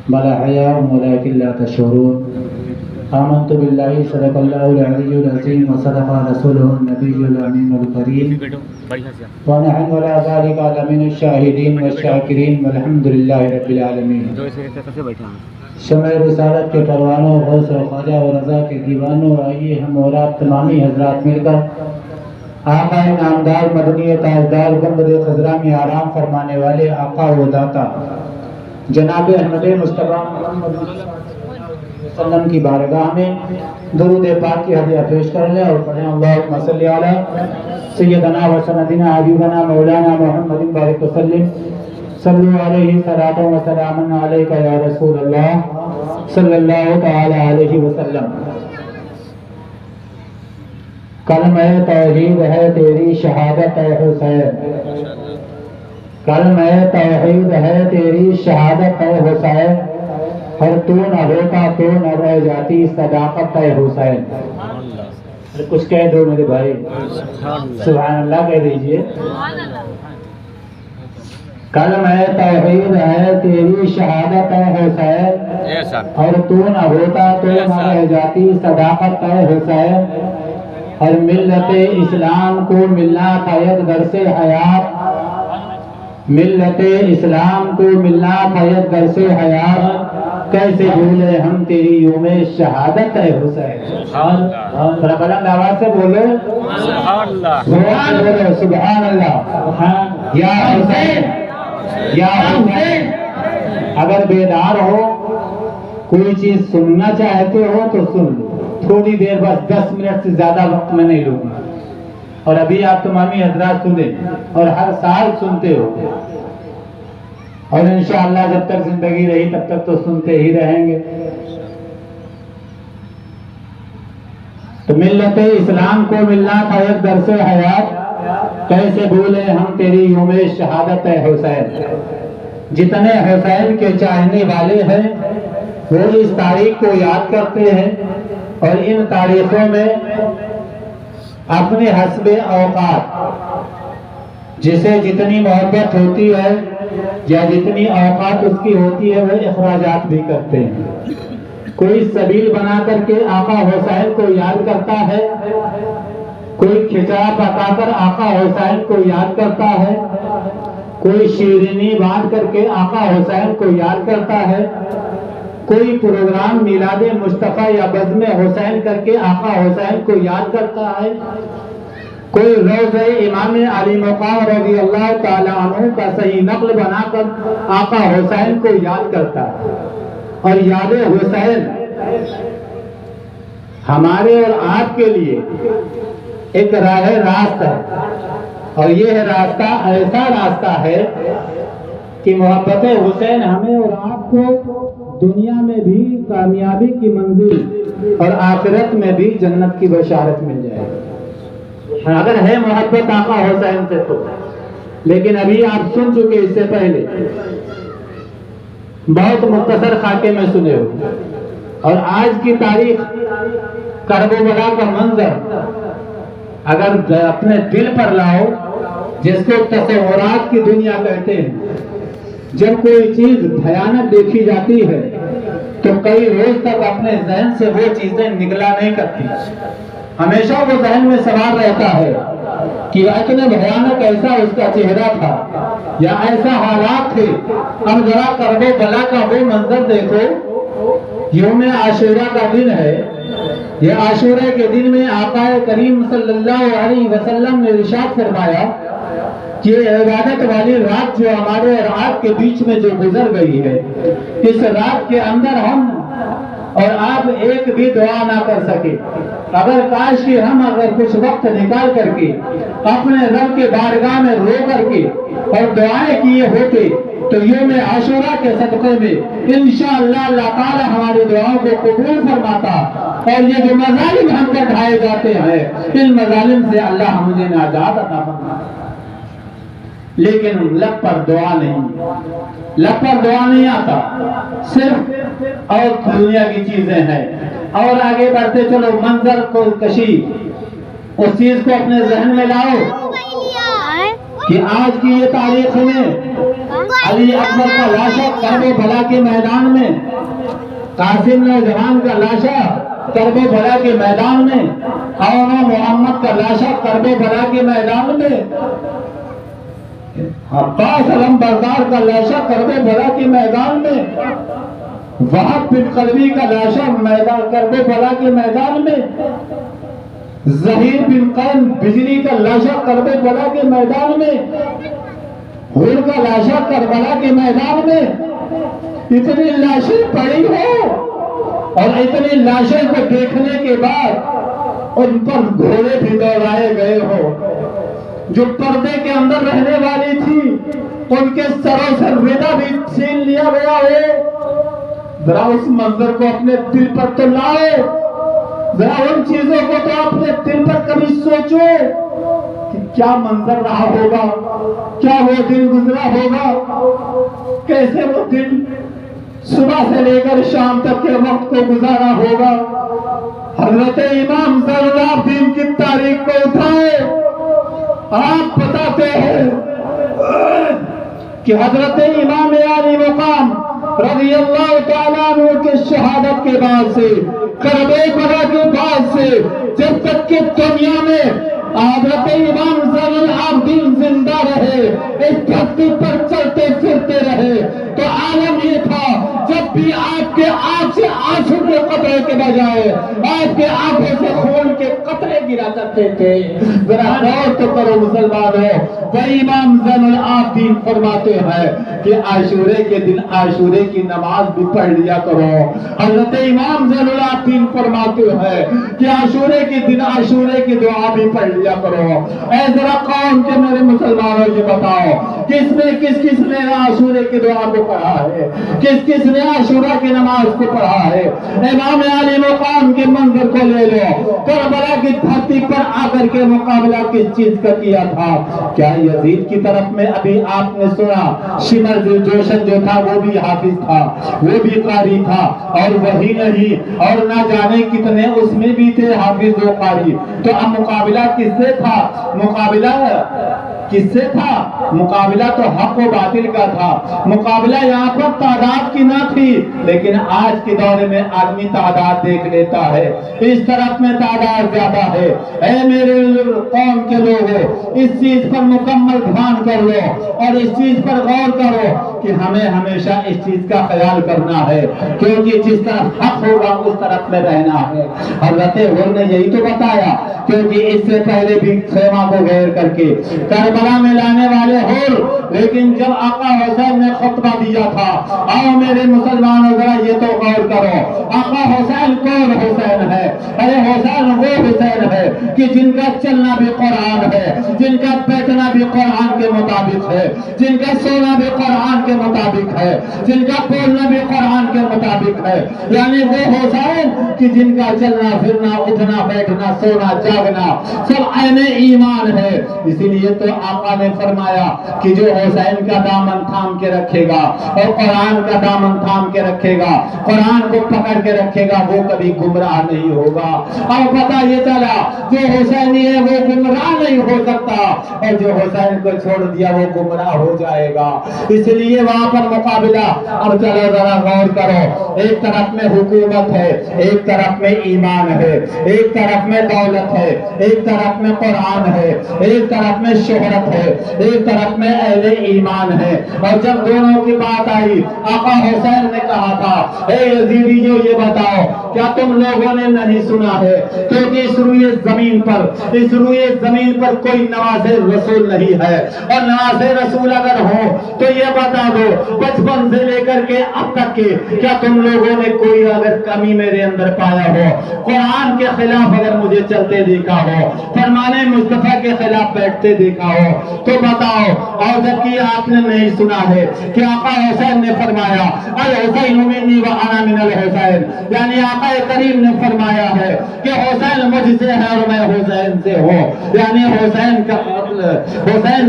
بل أحياء ولكن لا تشعرون آمنت بالله صدق الله العلي العظيم وصدق رسوله النبي الأمين الكريم ونحن على ذلك لمن الشاهدين والشاكرين والحمد لله رب العالمين. شمع رسالت کے پروانوں، غوث و خواجہ و رضا کے دیوانوں، آئیے ہم اور آپ تمامی حضرات مل کر آقا نامدار مدنی تاجدار گنبد خضرا میں آرام فرمانے والے آقا و داتا جناب احمد مصطفیٰ محمد صلی اللہ علیہ وسلم کی بارگاہ میں درود پاک کی ہدیہ پیش کر لیں اور پڑھیں اللہم صلی علی سیدنا و سندنا حبیبنا مولانا محمد بارک وسلم صلی علیہ صلاۃ و سلام علیک یا رسول اللہ صلی اللہ تعالی علیہ وسلم. کلمہ توحید ہے تیری شہادت اے حسین، کلمہ توحید ہے تیری شہادت اے حسین، اور تو نہ ہوتا تو نہ رہ جاتی صداقت اے حسین. کچھ کہہ دو میرے بھائی، سبحان اللہ کہہ دیجئے. کلمہ توحید ہے تیری شہادت اے حسین، اور تو نہ ہوتا تو نہ رہ جاتی صداقت اے حسین، اور ملت اسلام کو ملنا تھا یک درس حیات، ملت اسلام کو ملنا تھا یک درس حیات، کیسے بھولے ہم تیری یوم شہادت ہے حسین. تھوڑا بلند آواز سے بولو سبحان اللہ. یا حسین یا حسین. اگر بیدار ہو، کوئی چیز سننا چاہتے ہو تو سن لو، تھوڑی دیر بس 10 منٹ سے زیادہ وقت میں نہیں لوں گا. اور ابھی آپ تمامی حضرات سنیں اور ہر سال سنتے ہو، اور انشاءاللہ جب تک زندگی رہی تب تک تو سنتے ہی رہیں گے. تو ملت اسلام کو ملنا تھا ایک درس حیات، کیسے بھولے ہم تیری یوم شہادت ہے حسین. جتنے حسین کے چاہنے والے ہیں وہ اس تاریخ کو یاد کرتے ہیں اور ان تاریخوں میں اپنے حسب اوقات جسے جتنی محبت ہوتی ہے یا جتنی اوقات اس کی ہوتی ہے وہ اخراجات بھی کرتے ہیں. کوئی سبیل بنا کر کے آقا حسین کو یاد کرتا ہے، کوئی کھچا پکا کر آقا حسین کو یاد کرتا ہے، کوئی شیرینی باندھ کر کے آقا حسین کو یاد کرتا ہے، کوئی پروگرام میلاد مصطفیٰ یا بزم حسین کر کے آقا حسین کو یاد کرتا ہے، کوئی روضہ امام علی مقام رضی اللہ تعالیٰ عنہ کا صحیح نقل بنا کر آقا حسین کو یاد کرتا ہے. اور یاد حسین ہمارے اور آپ کے لیے ایک راہ راست ہے، اور یہ راستہ ایسا راستہ ہے کہ محبت حسین ہمیں اور آپ کو دنیا میں بھی کامیابی کی منزل اور آخرت میں بھی جنت کی بشارت مل جائے اگر ہے محبت آقا حسین سے تو. لیکن ابھی آپ سن چکے اس سے پہلے بہت مختصر خاکے میں سنے ہو، اور آج کی تاریخ کربلا کا منظر اگر اپنے دل پر لاؤ، جس کو تصورات کی دنیا کہتے ہیں، جب کوئی چیز بھیانک دیکھی جاتی ہے تو کئی روز تک اپنے ذہن سے وہ چیزیں نکلا نہیں کرتی. ہمیشہ وہ ذہن میں سوال رہتا ہے کہ اتنے بھیانک ایسا اس کا چہرہ تھا یا ایسا حالات تھے. اب ذرا کربلا کا وہ منظر دیکھو. یوم عاشورہ کا دن ہے. یہ عاشورہ کے دن میں آقا کریم صلی اللہ علیہ وسلم نے ارشاد فرمایا کہ عبادت والی رات جو ہمارے اور آپ کے بیچ میں جو گزر گئی ہے، اس رات کے اندر ہم اور آپ ایک بھی دعا نہ کر سکے. اگر کاش کہ ہم کچھ وقت نکال کر کے اپنے رب کے بارگاہ میں رو کر کے اور دعائیں کیے ہوتے تو یوم عاشورہ کے صدقے میں انشاءاللہ اللہ تعالی ہماری دعاؤں کو قبول فرماتا. اور یہ جو مظالم ہم پر ڈھائے جاتے ہیں، ان مظالم سے اللہ مجھے نجات عطا فرماتا. لیکن لب پر دعا نہیں، لب پر دعا نہیں آتا، صرف اور دنیا کی چیزیں ہیں. اور آگے بڑھتے چلو، منظر کو کشی، اس چیز کو اپنے ذہن میں لاؤ. کہ آج کی یہ تاریخ میں علی اکبر کا لاشا کرب و بلا کے میدان میں، قاسم نوجوان کا لاشا کرب و بلا کے میدان میں، اور محمد کا لاشا کرب و بلا کے میدان میں، عباس علم بردار کا لاشا کرب و بلا کے میدان میں، وہب بن قلبی کا لاشا کرب و بلا کے میدان میں، ظہیر بن قین بجلی کا لاشا کرب و بلا کے میدان میں، حور کا لاشا کربلا کے میدان میں، اتنی لاشیں پڑی ہو اور اتنی لاشیں کو دیکھنے کے بعد ان پر گھوڑے بھی دوڑائے گئے ہو، جو پردے کے اندر رہنے والی تھی ان کے سروں سے ردا بھی چھین لیا گیا ہو، ذرا اس منظر کو اپنے دل پر تو لاؤ، ذرا ان چیزوں کو تو اپنے دل پر کبھی سوچو کہ کیا منظر رہا ہوگا، کیا وہ دن گزرا ہوگا، کیسے وہ دن صبح سے لے کر شام تک کے وقت کو گزارا ہوگا۔ حضرت امام زین العابدین کی تاریخ کو اٹھائے، آپ بتاتے ہیں کہ حضرت امام عالی مقام رضی اللہ تعالیٰ عنہ کے شہادت کے بعد سے، کرب بلا کے بعد سے، جب تک کہ دنیا میں حضرت امام زین العابدین زندہ رہے، اس دھرتی پر چلتے پھرتے رہے، تو عالم یہ تھا جب بھی آپ کے آنکھ سے آنسو کے قطرے کے بجائے آپ کے آنکھوں سے خون کے قطرے گرا کرتے تھے۔ ذرا غور تو کرو مسلمانوں، وہ امام زین العابدین فرماتے ہیں کہ عاشورے کے دن عاشورے کی نماز بھی پڑھ لیا کرو۔ حضرت امام زین العابدین فرماتے ہیں کہ عاشورے کے دن عاشورے کی دعا بھی پڑھ لیا کرو۔ اے ذرا قوم کے میرے مسلمانوں یہ بتاؤ، کس نے عاشورے کی دعا کو پڑھا ہے؟ کس نے عاشورہ کی نماز کو پڑھا ہے؟ امام علی مقام کے منظر کو لے لو، کربلا کی دھرتی پر آ کر کے مقابلہ کس چیز کا کیا تھا؟ کیا یزید کی طرف میں ابھی آپ نے سنا شمر جوشن جو تھا وہ بھی حافظ تھا، وہ بھی قاری تھا، اور وہی نہیں اور نہ جانے کتنے اس میں بھی تھے حافظ و قاری۔ تو اب مقابلہ کس سے تھا؟ مقابلہ کس سے تھا؟ مقابلہ تو حق و باطل کا تھا۔ مقابلہ یہاں پر تعداد کی نہ تھی، لیکن آج کے دور میں آدمی تعداد دیکھ لیتا ہے، اس طرف میں تعداد زیادہ ہے۔ اے میرے قوم کے لوگوں، اس چیز پر مکمل دھیان کر لو اور اس چیز پر غور کرو کہ ہمیں ہمیشہ اس چیز کا خیال کرنا ہے، کیونکہ جس طرف حق ہوگا اس طرف میں رہنا ہے۔ حضرت حر نے یہی تو بتایا، کیونکہ اس سے پہلے بھی خیمہ کو گھیر کر کے کربلا میں لانے والے حر، لیکن جب آقا حسین نے خطبہ دیا تھا، آؤ میرے مسلمانوں ذرا یہ تو غور کرو، آقا حسین کون حسین ہے؟ ارے حسین وہ حسین ہے کہ جن کا چلنا بھی قرآن ہے، جن کا بیٹھنا بھی قرآن کے مطابق ہے، جن کا سونا بھی قرآن کے مطابق ہے، جن کا بولنا بھی قرآن کے مطابق ہے، یعنی وہ حسین کہ جن کا چلنا پھرنا اٹھنا بیٹھنا سونا جاگنا سب عین ایمان ہے۔ اسی لیے تو آقا نے فرمایا کہ جو حسین کا دامن تھام کے رکھے گا اور قرآن کا دامن تھام کے رکھے گا، قرآن کو پکڑ کے رکھے گا، وہ کبھی گمراہ نہیں ہوگا۔ اور پتہ یہ چلا جو حسینی ہے وہ گمراہ نہیں ہو سکتا، اور جو حسین کو چھوڑ دیا وہ گمراہ ہو جائے گا۔ اس لیے وہاں پر مقابلہ۔ اب چلو ذرا غور کرو، ایک طرف میں حکومت ہے، ایک طرف میں ایمان ہے، ایک طرف میں دولت ہے، ایک طرف میں قرآن ہے، ایک طرف میں شہرت ہے، ایک طرف میں اہل ایمان ہے۔ اور جب دونوں کی بات آئی، آقا حسین نے کہا تھا اے یزیدیو یہ بتاؤ کیا تم لوگوں نے نہیں سنا ہے کیونکہ اس روئے زمین پر کوئی نواز رسول نہیں ہے، اور نواز رسول اگر ہو تو یہ بتا دو بچپن سے لے کر کے اب تک کے کیا تم لوگوں نے کوئی اگر کمی میرے اندر پایا ہو، قرآن کے خلاف اگر مجھے چلتے دیکھا ہو، فرمان مصطفیٰ کے خلاف بیٹھتے دیکھا ہو تو بتاؤ۔ اور جبکہ آپ نے نہیں سنا ہے کہ آقا حسین نے فرمایا الحسین منی وانا من الحسین، یعنی آقا کریم نے فرمایا ہے کہ حسین مجھ سے ہے اور میں حسین سے ہوں، یعنی حسین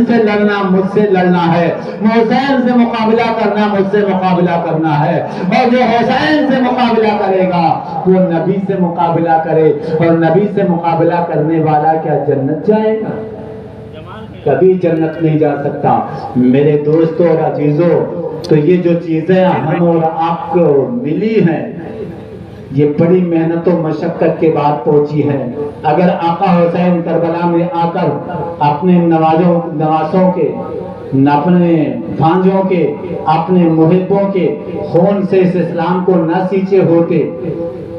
سے لڑنا مجھ سے لڑنا ہے، حسین سے مقابلہ کرنا مجھ سے مقابلہ کرنا ہے، اور جو حسین سے مقابلہ کرے گا وہ نبی سے مقابلہ کرے، اور نبی سے مقابلہ کرنے والا کیا جنت جائے گا؟ کبھی جنت نہیں جا سکتا۔ میرے دوستوں اور عزیزوں، تو یہ جو چیزیں ہم اور آپ کو ملی ہیں، یہ بڑی محنت و مشقت کے بعد پہنچی ہے۔ اگر آقا حسین کربلا میں آ کر اپنے نوازوں کے، اپنے بھانجوں کے، اپنے محبوں کے خون سے اس اسلام کو نہ سینچے ہوتے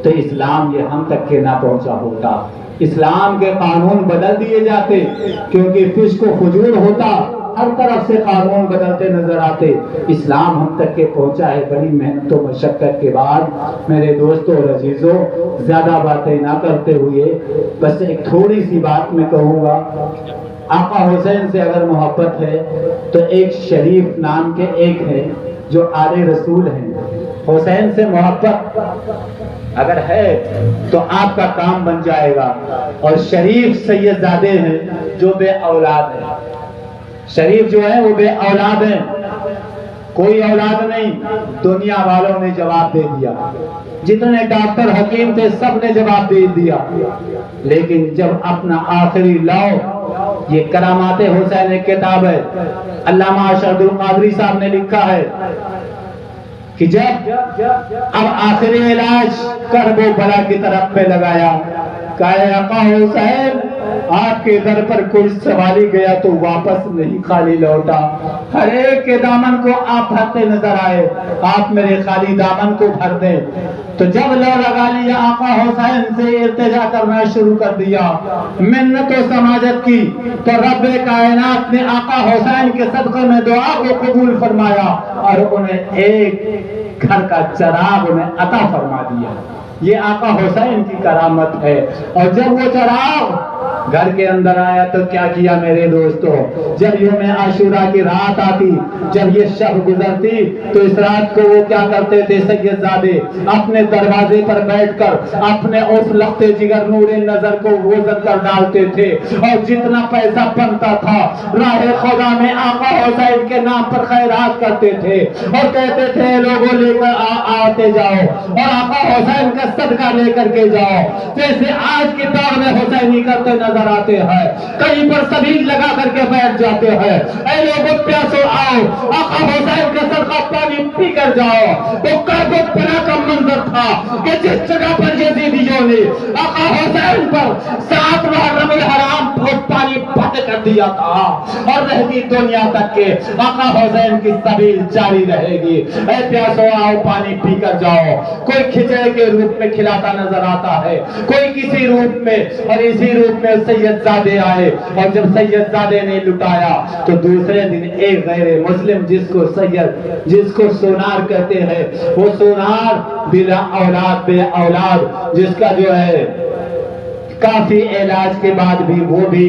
تو اسلام یہ ہم تک کے نہ پہنچا ہوتا۔ اسلام کے قانون بدل دیے جاتے، کیونکہ فسق و فجور ہوتا، ہر طرف سے قانون بدلتے نظر آتے۔ اسلام ہم تک کے پہنچا ہے بڑی محنت و مشقت کے بعد۔ میرے دوستوں اور عزیزوں، زیادہ باتیں نہ کرتے ہوئے بس ایک تھوڑی سی بات میں کہوں گا۔ آقا حسین سے اگر محبت ہے تو ایک شریف نام کے ایک ہے جو آل رسول ہیں۔ حسین سے محبت اگر ہے تو آپ کا کام بن جائے گا۔ اور شریف سید زادے ہیں جو بے اولاد ہیں۔ شریف جو ہے وہ بے اولاد ہیں، کوئی اولاد نہیں۔ دنیا والوں نے جواب دے دیا، جتنے ڈاکٹر حکیم تھے سب نے جواب دے دیا، لیکن جب اپنا آخری لاؤ، یہ کرامات حسین ایک کتاب ہے، علامہ ارشد القادری صاحب نے لکھا ہے کہ جب اب آخری علاج کرب و بلا کی طرف پہ لگایا، کہا آقا حسین آپ کے در پر کوئی سوالی گیا تو واپس نہیں خالی لوٹا۔ ہر ایک کے دامن کو آپ بھرتے نظر آئے، آپ میرے خالی دامن کو بھر دیں۔ تو جب لو لگا لیا، آقا حسین سے التجا کرنا شروع کر دیا، منت و سماجت کی، تو رب کائنات نے آقا حسین کے صدقے میں دعا کو قبول فرمایا اور انہیں ایک گھر کا چراغ انہیں عطا فرما دیا۔ یہ آقا حسین کی کرامت ہے۔ اور جب وہ چراغ گھر کے اندر آیا تو کیا کیا میرے دوستو؟ جب یوم عاشورہ کی رات آتی، جب یہ شب گزرتی، تو اس رات کو وہ کیا کرتے تھے؟ سید زادے اپنے دروازے پر بیٹھ کر اپنے اس لخت جگر نور نظر کو وزن کر ڈالتے تھے، اور جتنا پیسہ بنتا تھا راہ خدا میں آقا حسین کے نام پر خیرات کرتے تھے، اور کہتے تھے لوگوں لے کر آتے جاؤ اور آقا حسین کا صدقہ لے کر کے جاؤ، جیسے آج کے دور میں حسینی کرتے نظر آتے ہیں۔ کہیں پر سبیل لگا کر کے بیٹھ جاتے ہیں، اے لوگوں پیاسو آؤ، آقا حسین کا صدقہ پانی پی کر جاؤ۔ تو کربت بلا کا منظر تھا کہ جس جگہ پر یزیدیوں نے آقا حسین پر 7 محرم الحرام پانی بند کر دیا تھا، اور رہتی دنیا تک کے آقا حسین کی سبیل جاری رہے گی۔ اے پیاسو آؤ، پانی پی کر جاؤ۔ کوئی کھچڑے کے روپ میں کھلاتا نظر آتا ہے، کوئی کسی روپ میں، اور اسی روپ میں سید زادے آئے، اور جب سید زادے نے لٹایا تو دوسرے دن ایک غیر مسلم جس کو سونار کہتے ہیں، وہ سونار بلا اولاد بے اولاد، جس کا جو ہے کافی علاج کے بعد بھی وہ بھی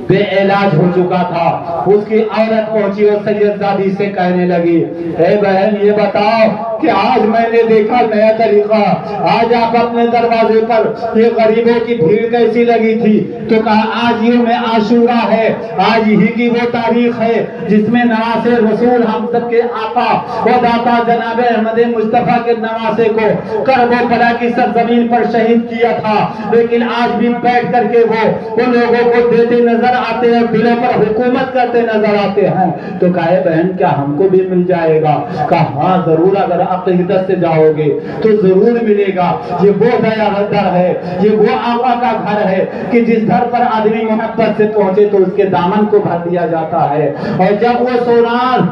بے علاج ہو چکا تھا، اس کی عورت پہنچی اور سید زادی سے کہنے لگی، اے بہن یہ بتاؤ کہ آج میں نے دیکھا نیا طریقہ، آج آپ اپنے دروازے پر یہ غریبوں کی بھیڑ کیسی لگی تھی؟ تو کہا آج یوم عاشورہ ہے، آج ہی کی وہ تاریخ ہے جس میں نواسے رسول ہم سب کے آقا و داتا جناب احمد مصطفیٰ کے نواسے کو کرب و بلا کی سرزمین پر شہید کیا تھا، لیکن آج بھی بیٹھ کر کے وہ ان لوگوں کو دیتے نظر آتے ہیں، دلوں پر حکومت کرتے نظر آتے ہیں۔ تو کہا بہن کیا ہم کو بھی مل جائے گا؟ کہا ہاں ضرور، اگر عقیدت سے جاؤ گے تو ضرور ملے گا۔ یہ وہ دیا در ہے، یہ وہ آقا کا گھر ہے کہ جس گھر پر آدمی محبت سے پہنچے تو اس کے دامن کو بھر دیا جاتا ہے۔ اور جب وہ سونار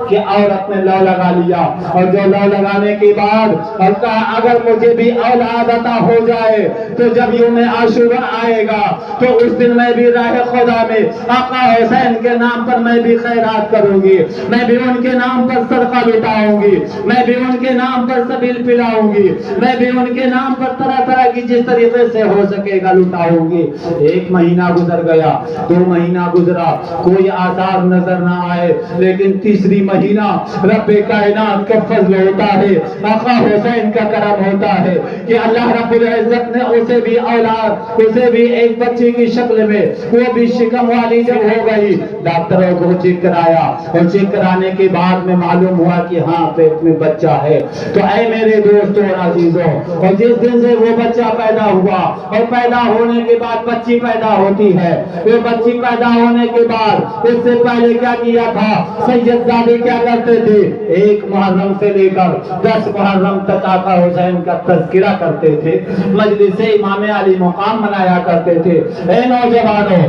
کہ عورت نے لو لگا لیا، اور جو لو لگانے کے بعد اور کہا اگر مجھے بھی اولاد عطا ہو جائے تو جب یوم عاشورہ آئے گا تو اس دن میں بھی راہ خدا میں آقا حسین کے نام پر میں بھی خیرات کروں گی، میں بھی ان کے نام پر صدقہ لٹاؤں گی، میں بھی ان کے نام پر سبیل پلاؤں گی، میں بھی ان کے نام پر طرح طرح کی جس طریقے سے ہو سکے گا لٹاؤں گی۔ 1 مہینہ گزر گیا، 2 مہینہ گزرا، کوئی آثار نظر نہ آئے، لیکن تیسری مہینہ مہینہ رب کائنات کا فضل ہوتا ہے، آقا حسین کا کرم ہوتا ہے کہ اللہ رب العزت نے اسے بھی اولاد، اسے بھی ایک بچی کی شکل میں، وہ بھی شکم والی جب ہو گئی، ڈاکٹروں کو چیک کرایا اور چیک کرانے کے بعد میں معلوم ہوا کہ ہاں پیٹ میں بچہ ہے۔ تو اے میرے دوستوں اور عزیزوں، اور جس دن سے وہ بچہ پیدا ہوا اور پیدا ہونے کے بعد بچی پیدا ہوتی ہے، وہ بچی پیدا ہونے کے بعد اس سے پہلے کیا کیا تھا؟ سید زادے کیا کرتے تھے؟ 1 محرم سے لے کر 10 محرم تک آقا حسین کا تذکرہ کرتے تھے، مجلس امام علی مقام منایا کرتے تھے۔ اے نوجوانوں،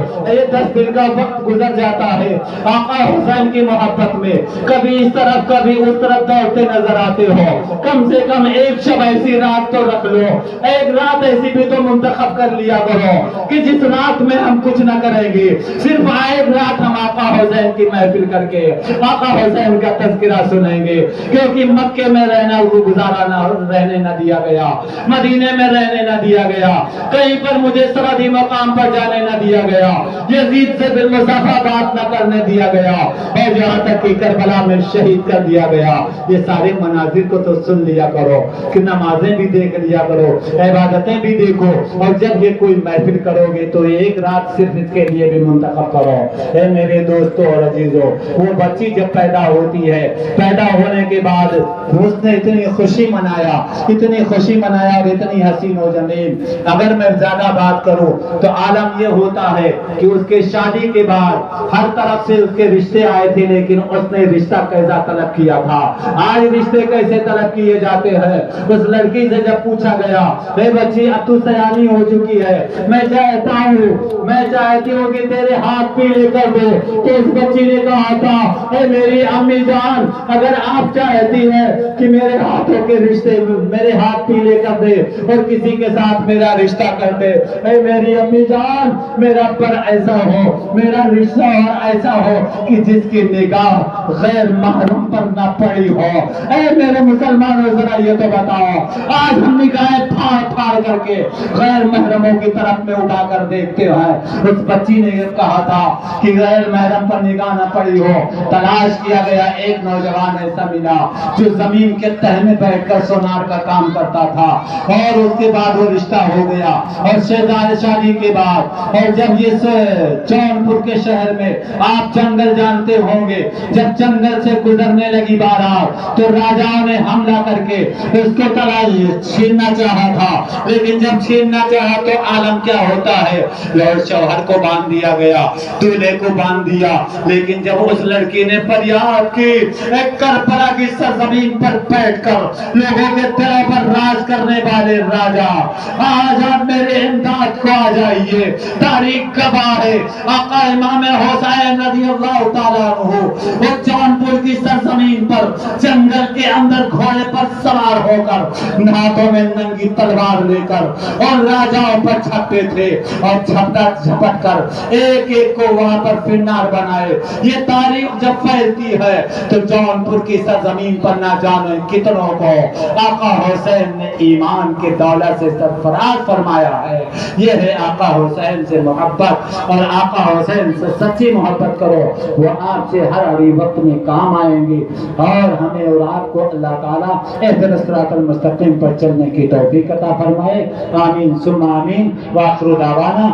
10 دن کا وقت گزر جاتا ہے آقا حسین کی محبت میں، کبھی اس طرف کبھی اس طرف دوڑتے نظر آتے ہو، کم سے کم ایک شب ایسی رات تو رکھ لو، ایک رات ایسی بھی تو منتخب کر لیا کرو کہ جس رات میں ہم کچھ نہ کریں گے، صرف ایک رات ہم آقا حسین کی محفل کر کے آقا حسین کا تذکرہ سنیں گے، کیونکہ مکے میں رہنا گزارا نہ رہنے نہ دیا گیا، مدینے میں رہنے نہ دیا گیا، کہیں پر مجھے سرحدی مقام پر جانے نہ دیا گیا، یزید سے بالمصافحہ بات نہ کرنے دیا گیا، اور جہاں تک کہ کربلا میں شہید کر دیا گیا۔ یہ سارے مناظر کو تو سن لیا کرو، کہ نمازیں بھی دیکھ لیا کرو، عبادتیں بھی دیکھو، اور جب یہ کوئی محفل کرو گے تو ایک رات صرف اس کے لیے بھی منتخب کرو۔ اے میرے دوستوں اور عزیزوں، وہ بچی جب پیدا ہوتی ہے، پیدا ہونے کے بعد اس نے اتنی خوشی منایا، اتنی خوشی منایا اور اتنی حسین و جمیل، اگر میں زیادہ بات کروں تو عالم یہ ہوتا ہے کہ اس کے شادی کے بعد ہر طرف سے اس کے رشتے آئے تھے، لیکن اس نے رشتہ کیسا طلب کیا تھا؟ آج رشتے کیسے طلب کیے جاتے ہیں؟ اس لڑکی سے جب پوچھا گیا، اے بچی اب تو سیانی ہو چکی ہے، میں چاہتا ہوں، میں چاہتی ہوں کہ تیرے ہاتھ پیلے کر دو، تو اس بچی نے کہا تھا، اے میری امی جان، اگر آپ چاہتی ہیں کہ میرے ہاتھوں کے رشتے، میرے ہاتھ پیلے کر دے اور کسی کے ساتھ میرا رشتہ کر دے، اے میری امی جان، میرا پر ایسا ہو، میرا رشتہ اور ایسا ہو کہ جس کی نگاہ غیر محرم پر نہ پڑی ہو۔ اے میرے مسلمانوں، ذرا یہ تو بتاؤ، آج ہم نگاہیں پھاڑ پھاڑ کر کے غیر محرموں کی طرف میں اٹھا کر دیکھتے ہیں۔ اس بچی نے یہ کہا تھا کہ غیر محرم پر نگاہ نہ پڑی ہو۔ تلاش کیا گیا، ایک نوجوان ایسا ملا جو زمین کے تہ میں بیٹھ کر سونار کا کام کرتا تھا، اور اس کے بعد وہ رشتہ ہو گیا، اور شادی کے بعد، اور جب یہ جونپور کے شہر میں آپ جنگل جانتے ہوں گے، جب جنگل سے گزرنے لگی بارات تو راجاؤں نے حملہ کر کے اس کو چھیننا چاہا تھا، لیکن جب چھیننا چاہا تو عالم کیا ہوتا ہے، شوہر کو باندھ دیا گیا، دولہے کو باندھ دیا، لیکن جب اس لڑکی نے فریاد کی، ایک کربلا کی سرزمین پر بیٹھ کر لوگوں کے دلوں پر راج کرنے والے راجا، آج آپ میرے امداد کو آ جائیے، تاریخ گواہ ہے، آقا امام حسین رضی اللہ تعالیٰ عنہ وہ جونپور کی سرزمین پر جنگل کے اندر گھوڑے پر سوار ہو کر، ہاتھوں میں ننگی تلوار لے کر، اور راجاؤں پر چھپتے تھے، اور جھپٹ کر ایک ایک کو وہاں پر فنار بنائے۔ یہ تاریخ جب پھیلتی ہے تو جونپور کی سرزمین پر نہ جانے کتنوں کو آقا حسین نے ایمان کے دولت سے سرفراز فرمایا ہے۔ یہ ہے آقا حسین سے محبت، اور آقا حسین سے سچی محبت کرو، وہ آپ سے ہر ہری وقت میں کام آئیں گے، اور ہمیں اور آپ کو اللہ تعالیٰ اہدنا الصراط المستقیم پر چلنے کی توفیق عطا فرمائے۔ آمین ثم آمین، وآخر دعوانا